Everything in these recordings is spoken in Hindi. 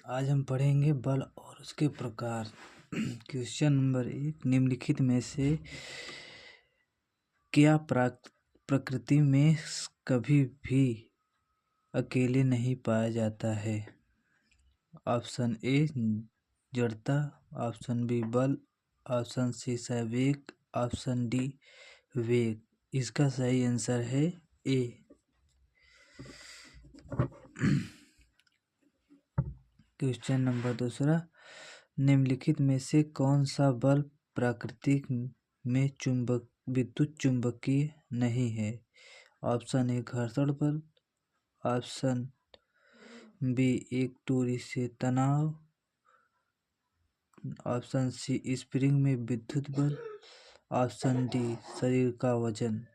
आज हम पढ़ेंगे बल और उसके प्रकार। क्वेश्चन नंबर 1, निम्नलिखित में से क्या प्रकृति में कभी भी अकेले नहीं पाया जाता है? ऑप्शन ए जड़ता, ऑप्शन बी बल, ऑप्शन सी संवेग, ऑप्शन डी वेग। इसका सही आंसर है ए। क्वेश्चन नंबर 2, निम्नलिखित में से कौन सा बल प्रकृति में विद्युत चुंबकीय नहीं है? ऑप्शन ए घर्षण बल, ऑप्शन बी एक दूरी से तनाव, ऑप्शन सी स्प्रिंग में विद्युत बल, ऑप्शन डी शरीर का वजन।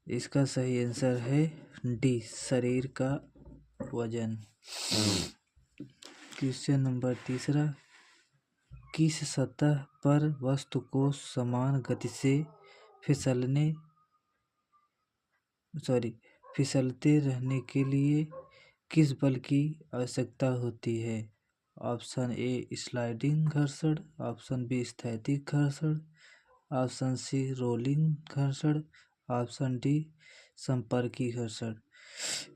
इसका सही आंसर है डी शरीर का वजन। क्वेश्चन नंबर 3, किस सतह पर वस्तु को समान गति से फिसलते रहने के लिए किस बल की आवश्यकता होती है? ऑप्शन ए स्लाइडिंग घर्षण, ऑप्शन बी स्थैतिक घर्षण, ऑप्शन सी रोलिंग घर्षण, ऑप्शन डी संपर्की घर्षण।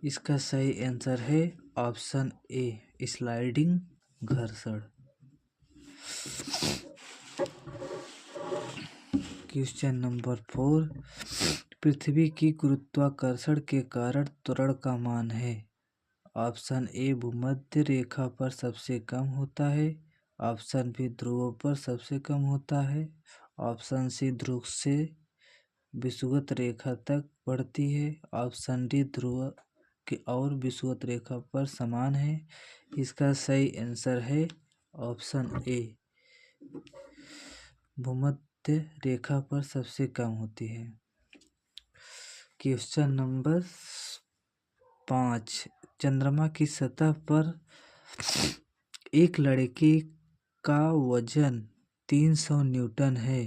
इसका सही आंसर है ऑप्शन ए स्लाइडिंग घर्षण। क्वेश्चन नंबर 4, पृथ्वी की गुरुत्वाकर्षण के कारण त्वरण का मान है? ऑप्शन ए भूमध्य रेखा पर सबसे कम होता है, ऑप्शन बी ध्रुवों पर सबसे कम होता है, ऑप्शन सी ध्रुव से विषुवत रेखा तक बढ़ती है, ऑप्शन डी ध्रुव के और विषुवत रेखा पर समान है। इसका सही आंसर है ऑप्शन ए भूमध्य रेखा पर सबसे कम होती है। क्वेश्चन नंबर 5, चंद्रमा की सतह पर एक लड़के का वजन 300 न्यूटन है।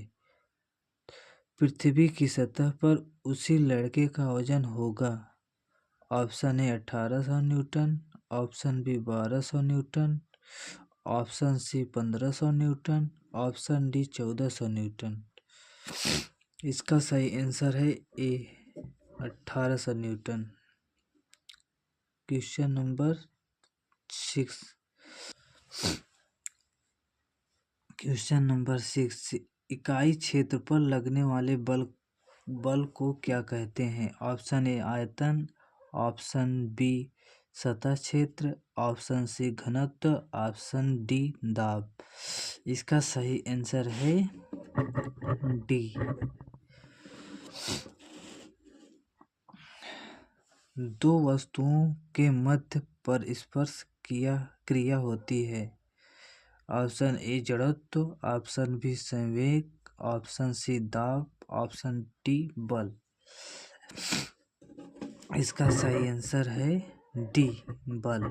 पृथ्वी की सतह पर उसी लड़के का वजन होगा? Option A 1800 newton, option B 1200 newton, option C 1500 newton, option D 1400 newton. इसका सही आंसर है ए 1800 न्यूटन। क्वेश्चन नंबर 6, इकाई क्षेत्र पर लगने वाले बल को क्या कहते हैं? ऑप्शन ए आयतन, ऑप्शन बी सतह क्षेत्र, ऑप्शन सी घनत्व, ऑप्शन डी दाब। इसका सही आंसर है डी। दो वस्तुओं के मध्य परस्पर क्रिया होती है। ऑप्शन ए जड़त्व, ऑप्शन बी संवेग, ऑप्शन सी दाब, ऑप्शन डी बल। इसका सही आंसर है डी बल।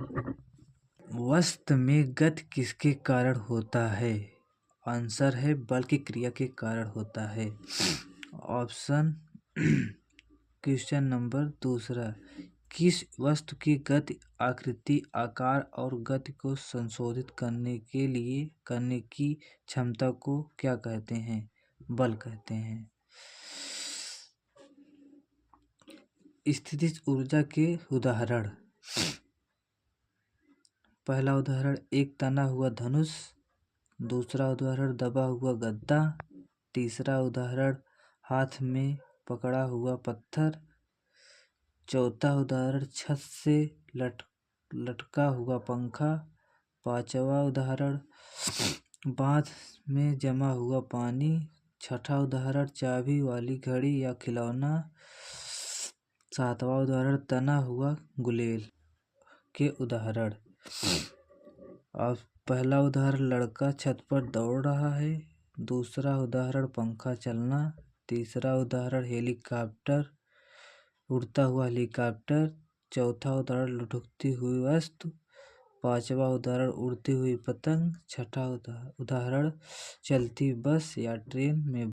वस्तु में गति किसके कारण होता है? आंसर है बल की क्रिया के कारण होता है। ऑप्शन क्वेश्चन नंबर 2, किस वस्तु की गति आकृति आकार और गति को संशोधित करने की क्षमता को क्या कहते हैं? बल कहते हैं। स्थितिज ऊर्जा के उदाहरण। पहला उदाहरण एक तना हुआ धनुष, दूसरा उदाहरण दबा हुआ गद्दा, तीसरा उदाहरण हाथ में पकड़ा हुआ पत्थर, चौथा उदाहरण छत से लटका हुआ पंखा, पांचवा उदाहरण बांध में जमा हुआ पानी, छठा उदाहरण चाबी वाली घड़ी या खिलौना, सातवां उदाहरण तना हुआ गुलेल। के उदाहरण। और पहला उदाहरण लड़का छत पर दौड़ रहा है, दूसरा उदाहरण पंखा चलना, तीसरा उदाहरण उड़ता हुआ हेलीकॉप्टर, चौथा उदाहरण लुढ़कती हुई वस्तु, पांचवा उदाहरण उड़ती हुई पतंग, छठा उदाहरण चलती बस या ट्रेन में